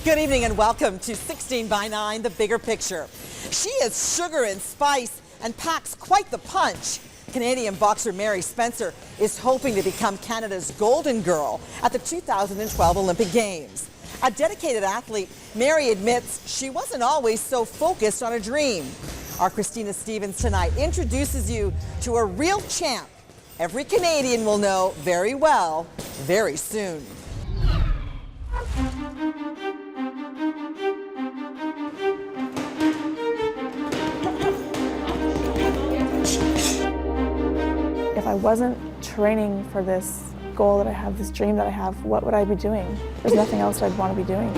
Good evening and welcome to 16 by 9, The Bigger Picture. She is sugar and spice and packs quite the punch. Canadian boxer Mary Spencer is hoping to become Canada's golden girl at the 2012 Olympic Games. A dedicated athlete, Mary admits she wasn't always so focused on a dream. Our Christina Stevens tonight introduces you to a real champ every Canadian will know very well, very soon. If I wasn't training for this goal that I have, this dream that I have, what would I be doing? There's nothing else I'd want to be doing.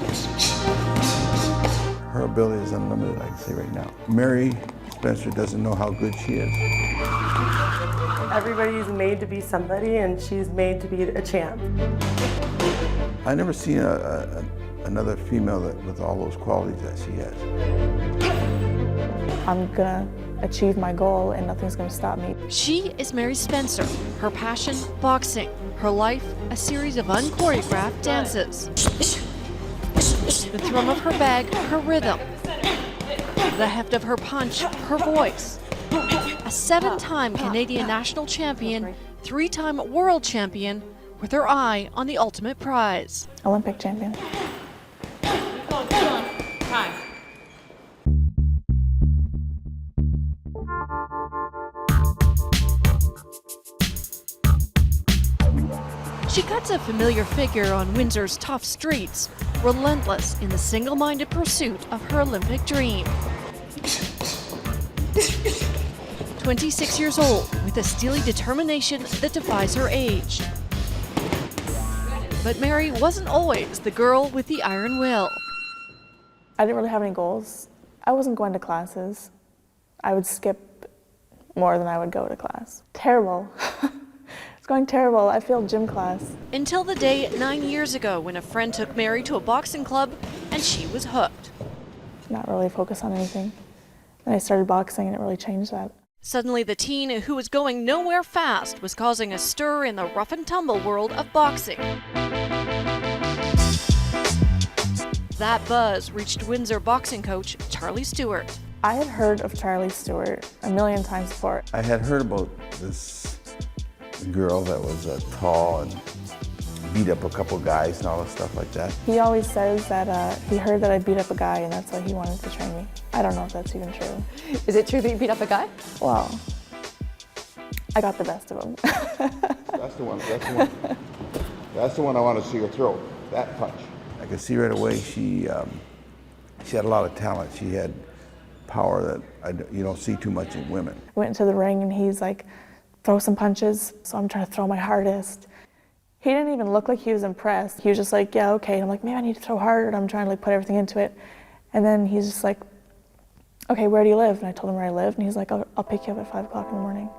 Her ability is unlimited, I can say right now. Mary Spencer doesn't know how good she is. Everybody's made to be somebody, and she's made to be a champ. I've never seen another female with all those qualities that she has. I'm gonna achieve my goal and nothing's gonna stop me. She is Mary Spencer. Her passion, boxing. Her life, a series of unchoreographed dances. The thrum of her bag, her rhythm. The heft of her punch, her voice. A 7-time Canadian national champion, 3-time world champion, with her eye on the ultimate prize. Olympic champion. She cuts a familiar figure on Windsor's tough streets, relentless in the single-minded pursuit of her Olympic dream. 26 years old, with a steely determination that defies her age. But Mary wasn't always the girl with the iron will. I didn't really have any goals. I wasn't going to classes. I would skip more than I would go to class. Terrible. It's going terrible. I failed gym class. Until the day 9 years ago when a friend took Mary to a boxing club and she was hooked. Not really focused on anything. Then I started boxing and it really changed that. Suddenly the teen who was going nowhere fast was causing a stir in the rough and tumble world of boxing. That buzz reached Windsor boxing coach Charlie Stewart. I had heard of Charlie Stewart a million times before. I had heard about this girl that was tall and beat up a couple guys and all that stuff like that. He always says that he heard that I beat up a guy and that's why he wanted to train me. I don't know if that's even true. Is it true that you beat up a guy? Well, I got the best of him. That's the one. That's the one I want to see her throw, that punch. I could see right away she had a lot of talent. She had power that you don't see too much in women. I went into the ring and he's like, throw some punches. So I'm trying to throw my hardest. He didn't even look like he was impressed. He was just like, yeah, okay. And I'm like, maybe I need to throw harder. And I'm trying to like put everything into it. And then he's just like, okay, where do you live? And I told him where I lived. And he's like, I'll pick you up at 5 o'clock in the morning.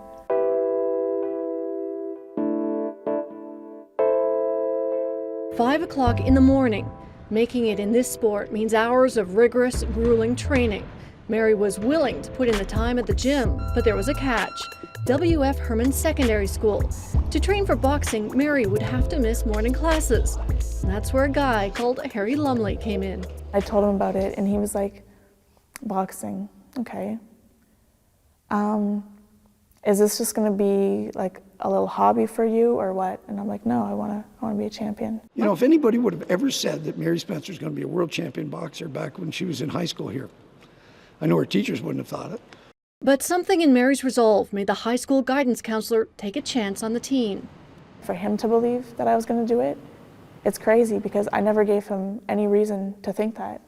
"5 o'clock in the morning. Making it in this sport means hours of rigorous, grueling training. Mary was willing to put in the time at the gym, but there was a catch. W.F. Herman Secondary School. To train for boxing, Mary would have to miss morning classes. And that's where a guy called Harry Lumley came in. I told him about it and he was like, boxing, okay. Is this just gonna be like a little hobby for you or what? And I'm like, no, I wanna be a champion. You know, if anybody would have ever said that Mary Spencer is going to be a world champion boxer back when she was in high school here, I know her teachers wouldn't have thought it. But something in Mary's resolve made the high school guidance counselor take a chance on the teen. For him to believe that I was gonna do it, it's crazy because I never gave him any reason to think that.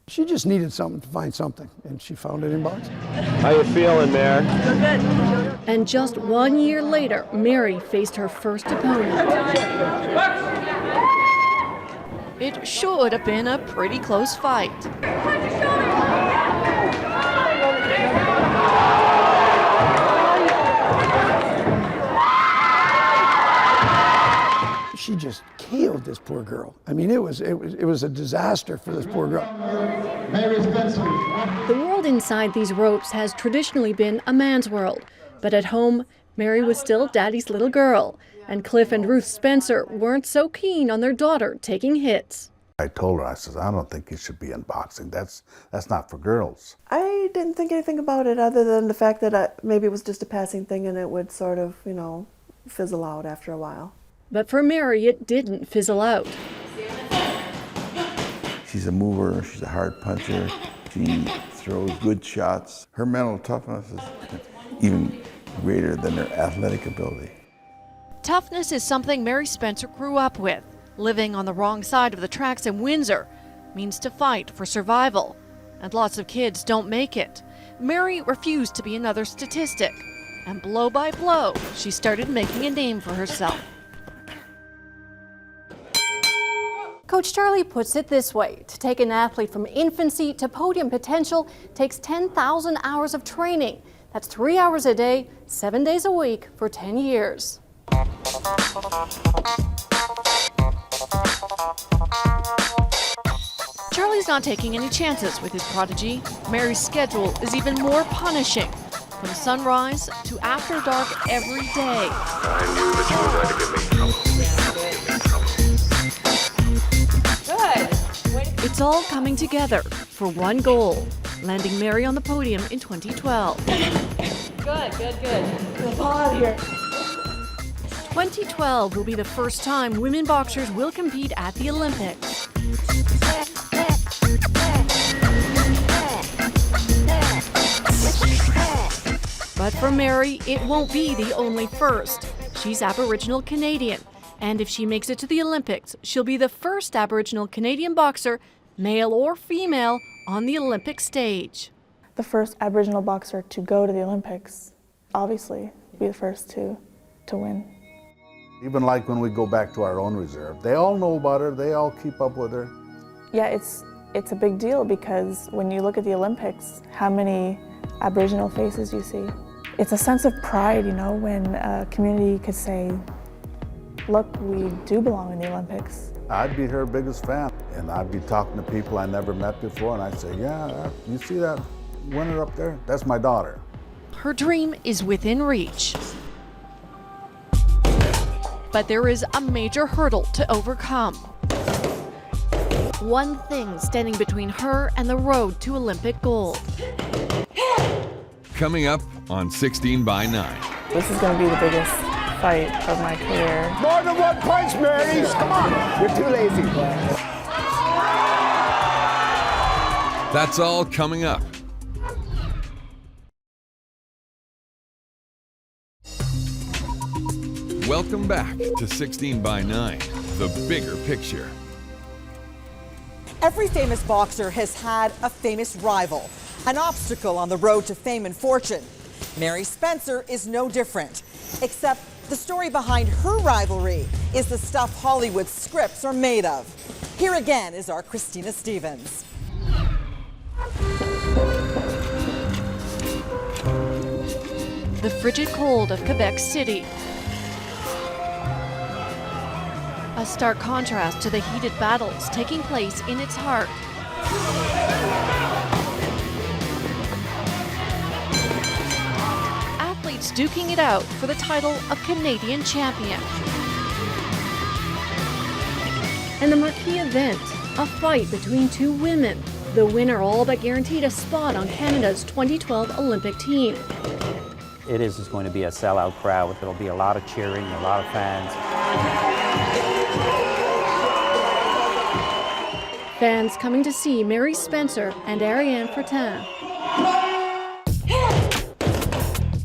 She just needed something to find something, and she found it in boxing. How you feeling, Mary? And just 1 year later, Mary faced her first opponent. It should have been a pretty close fight. She just killed this poor girl. I mean, it was a disaster for this poor girl. Mary Spencer. The world inside these ropes has traditionally been a man's world, but at home, Mary was still Daddy's little girl, and Cliff and Ruth Spencer weren't so keen on their daughter taking hits. I told her, I says, I don't think you should be in boxing. That's not for girls. I didn't think anything about it other than the fact that maybe it was just a passing thing and it would sort of, fizzle out after a while. But for Mary, it didn't fizzle out. She's a mover, she's a hard puncher, she throws good shots. Her mental toughness is even greater than her athletic ability. Toughness is something Mary Spencer grew up with. Living on the wrong side of the tracks in Windsor means to fight for survival, and lots of kids don't make it. Mary refused to be another statistic, and blow by blow, she started making a name for herself. Coach Charlie puts it this way: to take an athlete from infancy to podium potential takes 10,000 hours of training. That's 3 hours a day, 7 days a week for 10 years. Charlie's not taking any chances with his prodigy. Mary's schedule is even more punishing. From sunrise to after dark every day. I knew that you were going to give me trouble. Good. It's all coming together for one goal: landing Mary on the podium in 2012. Good. Come on here. 2012 will be the first time women boxers will compete at the Olympics. But for Mary, it won't be the only first. She's Aboriginal Canadian, and if she makes it to the Olympics, she'll be the first Aboriginal Canadian boxer, male or female, on the Olympic stage. The first Aboriginal boxer to go to the Olympics, obviously, be the first to win. Even like when we go back to our own reserve, they all know about her, they all keep up with her. Yeah, it's a big deal because when you look at the Olympics, how many Aboriginal faces you see. It's a sense of pride, when a community could say, look, we do belong in the Olympics. I'd be her biggest fan, and I'd be talking to people I never met before, and I'd say, yeah, you see that winner up there? That's my daughter. Her dream is within reach. But there is a major hurdle to overcome. One thing standing between her and the road to Olympic gold. Coming up on 16 by 9. This is going to be the biggest fight of my career. More than one punch, Mary. Come on. You're too lazy. That's all coming up. Welcome back to 16 by 9, the bigger picture. Every famous boxer has had a famous rival, an obstacle on the road to fame and fortune. Mary Spencer is no different, except the story behind her rivalry is the stuff Hollywood scripts are made of. Here again is our Christina Stevens. The frigid cold of Quebec City. A stark contrast to the heated battles taking place in its heart. Athletes duking it out for the title of Canadian champion. And the marquee event, a fight between two women. The winner all but guaranteed a spot on Canada's 2012 Olympic team. It is going to be a sellout crowd. There'll be a lot of cheering, a lot of fans. Fans coming to see Mary Spencer and Ariane Fortin.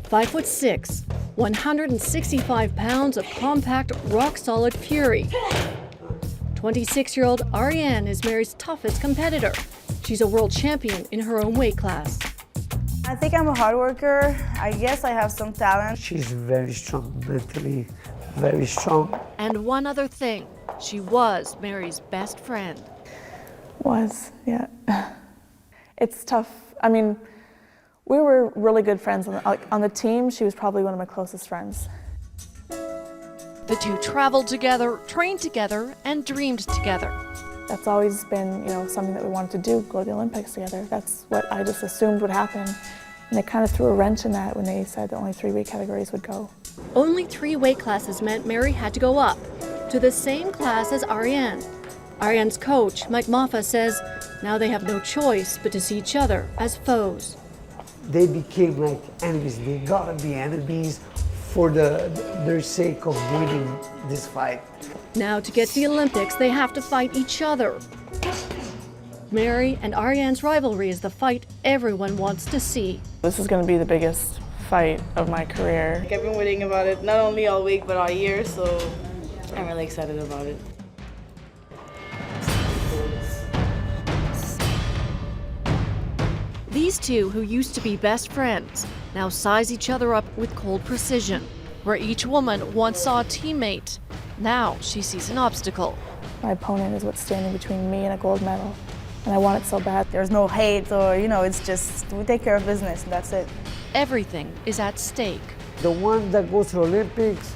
5'6", 165 pounds of compact, rock-solid fury. 26-year-old Ariane is Mary's toughest competitor. She's a world champion in her own weight class. I think I'm a hard worker. I guess I have some talent. She's very strong, mentally very strong. And one other thing, she was Mary's best friend. Yeah. It's tough. I mean, we were really good friends. On the team, she was probably one of my closest friends. The two traveled together, trained together, and dreamed together. That's always been, something that we wanted to do, go to the Olympics together. That's what I just assumed would happen. And they kind of threw a wrench in that when they said that only 3 weight categories would go. Only 3 weight classes meant Mary had to go up to the same class as Ariane. Ariane's coach, Mike Moffa, says now they have no choice but to see each other as foes. They became like enemies. They gotta be enemies for their sake of winning this fight. Now to get to the Olympics, they have to fight each other. Mary and Ariane's rivalry is the fight everyone wants to see. This is going to be the biggest fight of my career. I've been waiting about it not only all week but all year, so I'm really excited about it. These two, who used to be best friends, now size each other up with cold precision. Where each woman once saw a teammate, now she sees an obstacle. My opponent is what's standing between me and a gold medal, and I want it so bad. There's no hate or, it's just we take care of business and that's it. Everything is at stake. The one that goes to the Olympics,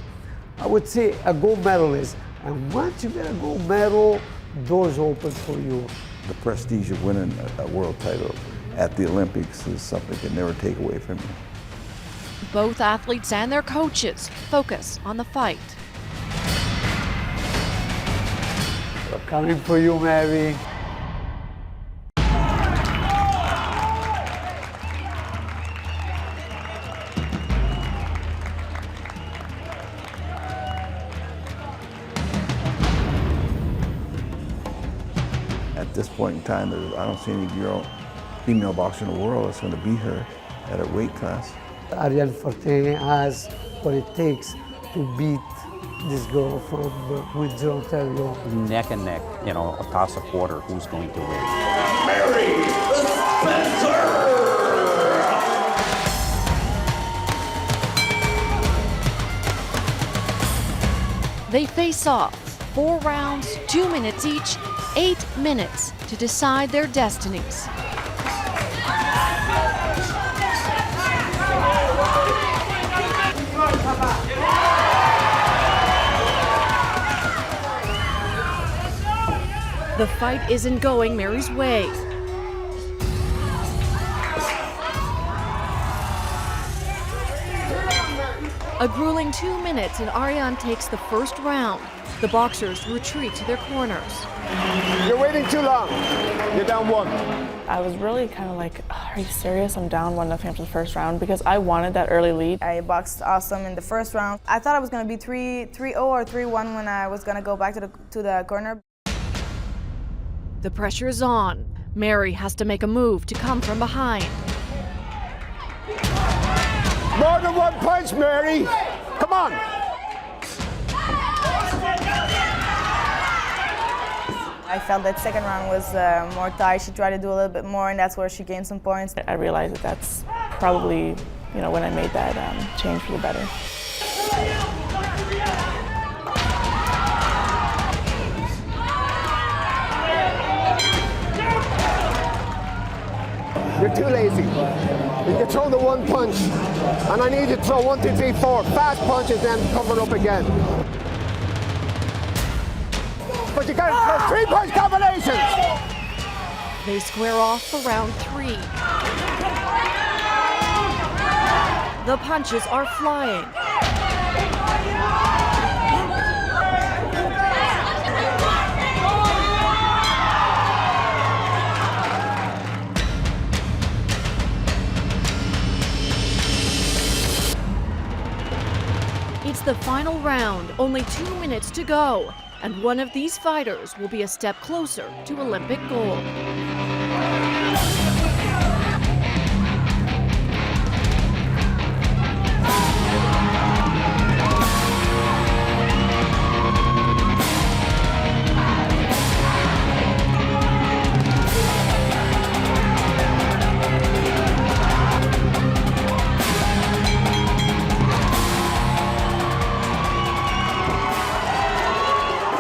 I would say a gold medalist. And once you get a gold medal, doors open for you. The prestige of winning a world title at the Olympics is something you can never take away from you. Both athletes and their coaches focus on the fight. We're coming for you, Mary. At this point in time, I don't see any female boxer in the world that's going to beat her at her weight class. Ariane Forte has what it takes to beat this girl from Windsor, Ontario. Neck and neck, a toss a quarter, who's going to win. Mary Spencer! They face off, 4 rounds, 2 minutes each, 8 minutes to decide their destinies. The fight isn't going Mary's way. A grueling 2 minutes and Ariane takes the first round. The boxers retreat to their corners. You're waiting too long. You're down 1. I was really kind of like, are you serious? I'm down 1-0 after the first round because I wanted that early lead. I boxed awesome in the first round. I thought I was going to be 3-0 or 3-1 when I was going to go back to the corner. The pressure is on. Mary has to make a move to come from behind. More than 1 punch, Mary. Come on. I felt that second round was more tight. She tried to do a little bit more, and that's where she gained some points. I realized that that's probably, when I made that change for the better. You're too lazy. You throw the 1 punch, and I need you to throw 1, 2, 3, 4 fast punches, then cover up again. But you got to throw 3-punch combinations. They square off for round 3. The punches are flying. It's the final round, only 2 minutes to go, and one of these fighters will be a step closer to Olympic gold.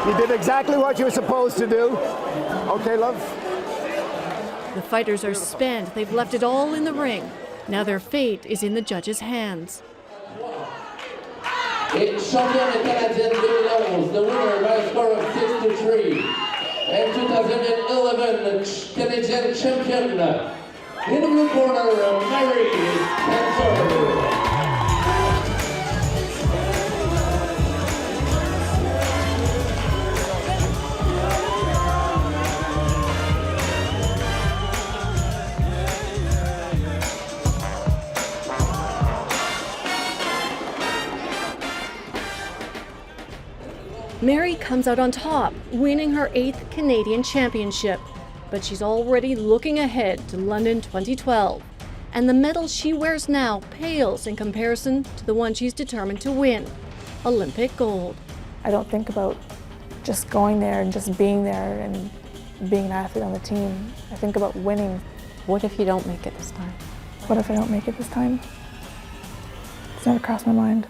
You did exactly what you were supposed to do. Okay, love? The fighters are spent. They've left it all in the ring. Now their fate is in the judges' hands. It's championne canadienne 2011, the winner by a score of 6-3. And 2011 Canadian champion in the blue corner, Mary Spencer. Mary comes out on top, winning her 8th Canadian championship. But she's already looking ahead to London 2012. And the medal she wears now pales in comparison to the one she's determined to win, Olympic gold. I don't think about just going there and just being there and being an athlete on the team. I think about winning. What if you don't make it this time? What if I don't make it this time? It's never crossed my mind.